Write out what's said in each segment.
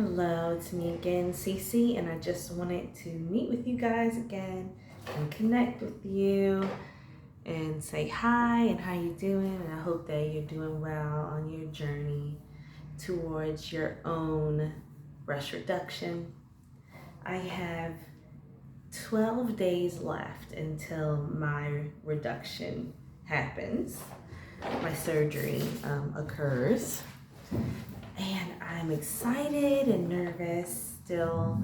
Hello, it's me again, Cece, and I just wanted to meet with you guys again and connect with you and say hi and how you doing, and I hope that you're doing well on your journey towards your own breast reduction. I have 12 days left until my reduction happens. My surgery occurs. And I'm excited and nervous still,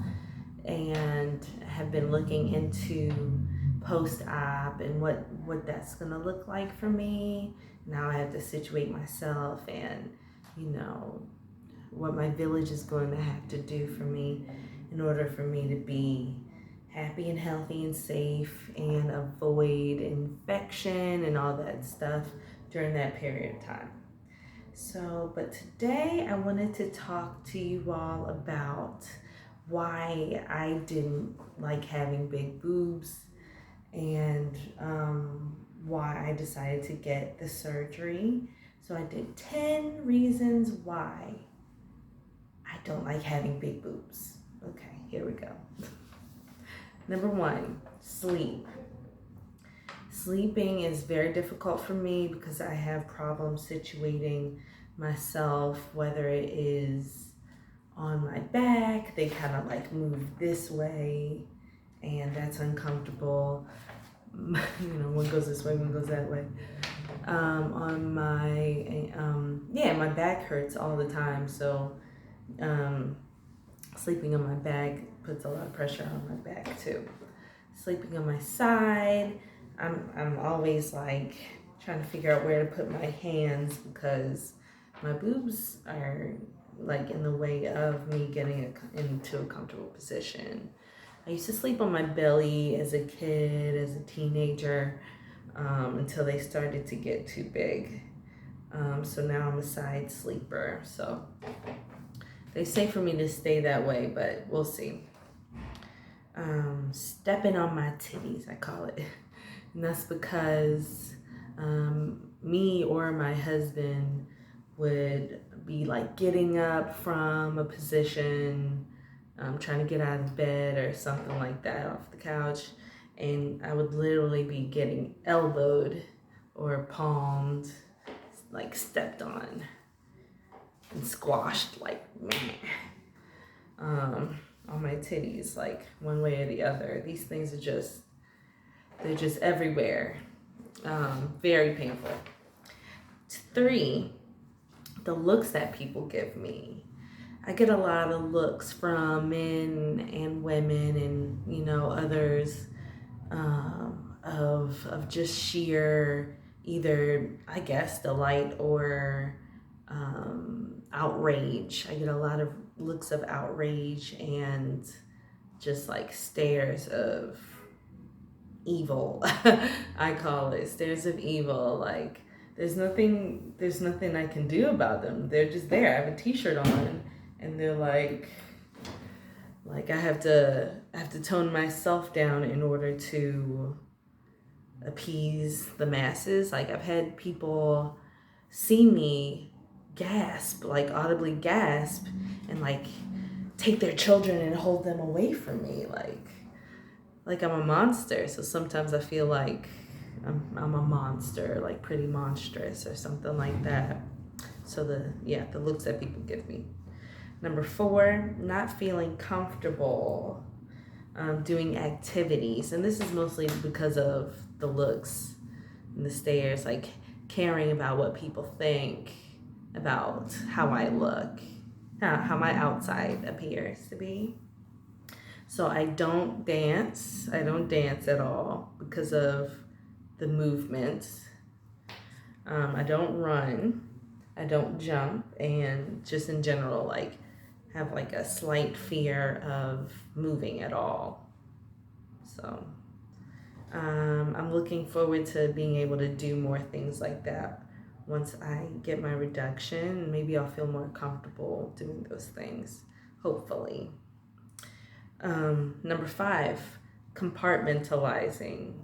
and have been looking into post-op and what that's gonna look like for me. Now I have to situate myself and, what my village is going to have to do for me in order for me to be happy and healthy and safe and avoid infection and all that stuff during that period of time. But today I wanted to talk to you all about why I didn't like having big boobs and why I decided to get the surgery. So I did 10 reasons why I don't like having big boobs. Okay, here we go. Number 1, sleep. Sleeping is very difficult for me because I have problems situating myself, whether it is on my back, they kind of like move this way, and that's uncomfortable. One goes this way, one goes that way. On my back hurts all the time, so sleeping on my back puts a lot of pressure on my back too. Sleeping on my side, I'm always like trying to figure out where to put my hands because my boobs are like in the way of me getting into a comfortable position. I used to sleep on my belly as a kid, as a teenager, until they started to get too big. So now I'm a side sleeper. So they say for me to stay that way, but we'll see. Stepping on my titties, I call it. And that's because me or my husband would be like getting up from a position, trying to get out of bed or something like that off the couch, and I would literally be getting elbowed or palmed, like stepped on and squashed like on my titties, like one way or the other. These things are they're just everywhere. Very painful. 3, the looks that people give me. I get a lot of looks from men and women and, others of just sheer either, I guess, delight or outrage. I get a lot of looks of outrage and just like stares of evil. I call it stares of evil. Like there's nothing I can do about them. They're just there. I have a t-shirt on and they're like I have to tone myself down in order to appease the masses. Like I've had people see me gasp, like audibly gasp, and like take their children and hold them away from me, like I'm a monster. So sometimes I feel like I'm a monster, like pretty monstrous or something like that. So the looks that people give me. Number 4, not feeling comfortable doing activities. And this is mostly because of the looks and the stares, like caring about what people think about how I look, how my outside appears to be. So I don't dance at all because of the movements. I don't run, I don't jump, and just in general, like have like a slight fear of moving at all. So I'm looking forward to being able to do more things like that once I get my reduction. Maybe I'll feel more comfortable doing those things, hopefully. Number 5, compartmentalizing.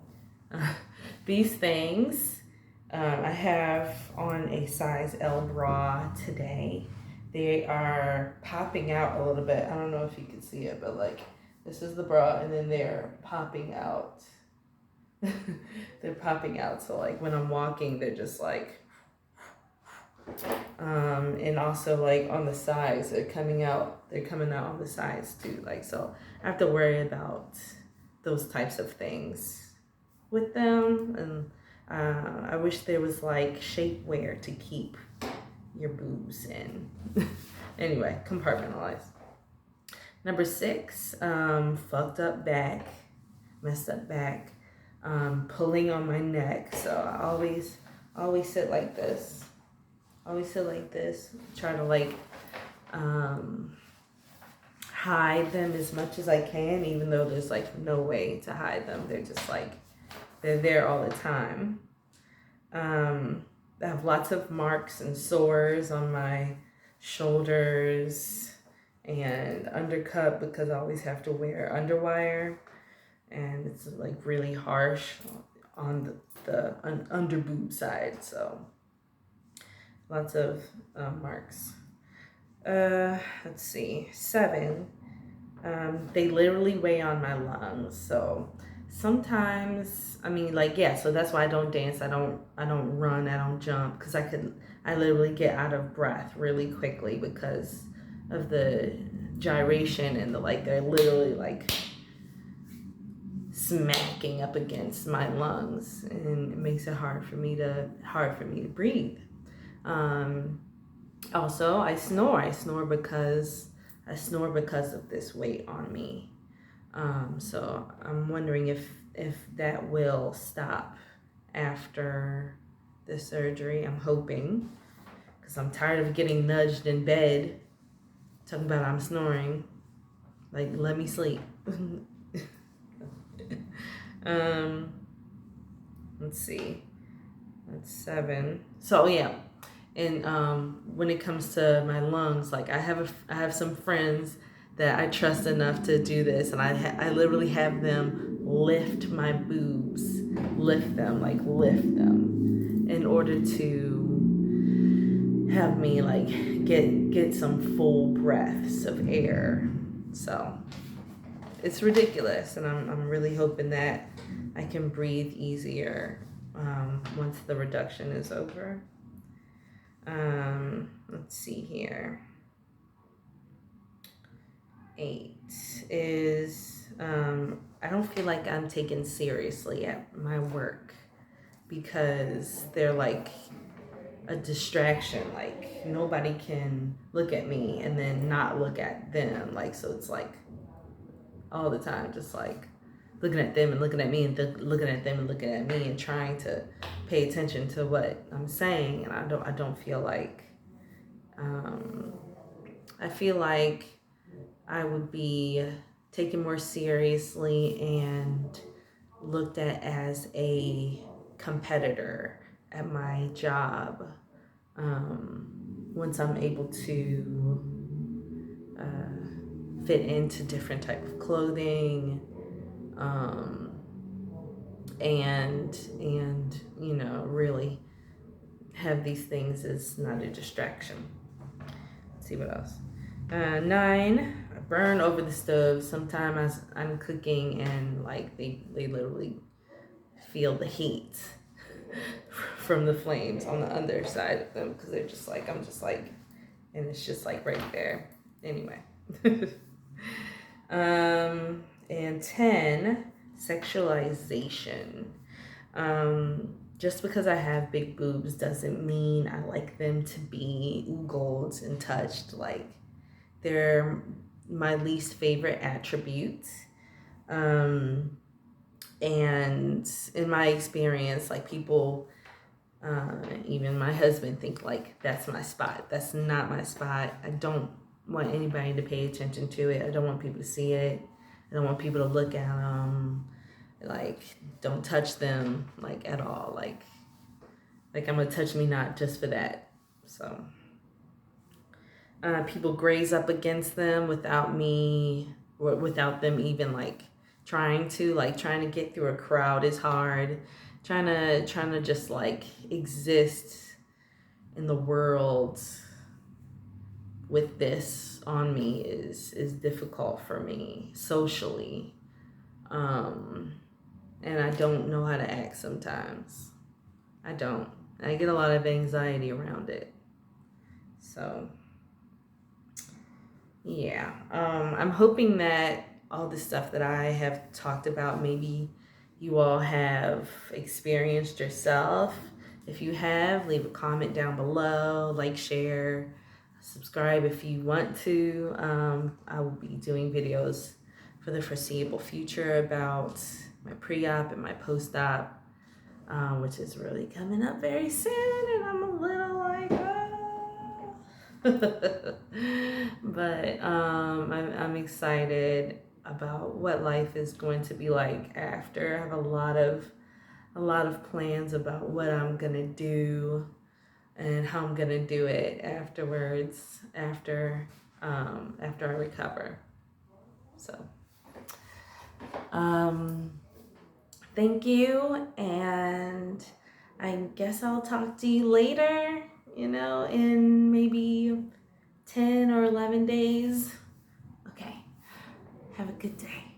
These things, I have on a size L bra today, they are popping out a little bit. I don't know if you can see it, but like this is the bra, and then they're popping out. They're popping out. So like when I'm walking, they're just like, and also like on the sides, they're coming out. They're coming out on the sides too. Like, so I have to worry about those types of things with them. And I wish there was like shapewear to keep your boobs in. Anyway, compartmentalize. Number 6, fucked up back, messed up back, pulling on my neck. So I always sit like this. Always sit like this. Try to like hide them as much as I can, even though there's like no way to hide them. They're just like, they're there all the time. I have lots of marks and sores on my shoulders and undercut because I always have to wear underwire, and it's like really harsh on the under boob side. So lots of marks. Let's see, 7. They literally weigh on my lungs. So sometimes, I mean, like, yeah, so that's why I don't dance. I don't run. I don't jump, because I literally get out of breath really quickly because of the gyration and the, like, they're literally like smacking up against my lungs, and it makes it hard for me to breathe. Also, I snore because of this weight on me. So I'm wondering if that will stop after the surgery. I'm hoping, because I'm tired of getting nudged in bed talking about I'm snoring. Like, let me sleep. Let's see. That's 7. So yeah. And when it comes to my lungs, like I have some friends that I trust enough to do this, and I literally have them lift my boobs, lift them in order to have me like get some full breaths of air. So it's ridiculous, and I'm really hoping that I can breathe easier once the reduction is over. Let's see here. 8 is I don't feel like I'm taken seriously at my work because they're like a distraction. Like, nobody can look at me and then not look at them. Like, so it's like all the time just like looking at them and looking at me and looking at them and looking at me and trying to pay attention to what I'm saying. And I don't feel like I feel like I would be taken more seriously and looked at as a competitor at my job once I'm able to fit into different type of clothing, and you know, really have these things as not a distraction. Let's see what else. 9, I burn over the stove. Sometimes I'm cooking and like they literally feel the heat from the flames on the underside of them, because they're just like, I'm just like, and it's just like right there. Anyway. And 10, sexualization. Just because I have big boobs doesn't mean I like them to be oogled and touched. Like, they're my least favorite attribute. And in my experience, like, people, even my husband, think like that's my spot. That's not my spot. I don't want anybody to pay attention to it. I don't want people to see it. I don't want people to look at them. Like, don't touch them, like, at all. Like I'm gonna touch me not just for that. So people graze up against them without them even like trying to get through a crowd is hard. Trying to just like exist in the world with this on me is difficult for me socially. And I don't know how to act sometimes. I don't. I get a lot of anxiety around it. So, yeah. I'm hoping that all the stuff that I have talked about, maybe you all have experienced yourself. If you have, leave a comment down below, like, share, subscribe if you want to. I will be doing videos for the foreseeable future about my pre-op and my post-op, which is really coming up very soon, and I'm a little like, but I'm excited about what life is going to be like after. I have a lot of plans about what I'm gonna do and how I'm gonna do it afterwards, after I recover. So thank you, and I guess I'll talk to you later, in maybe 10 or 11 days. Okay, have a good day.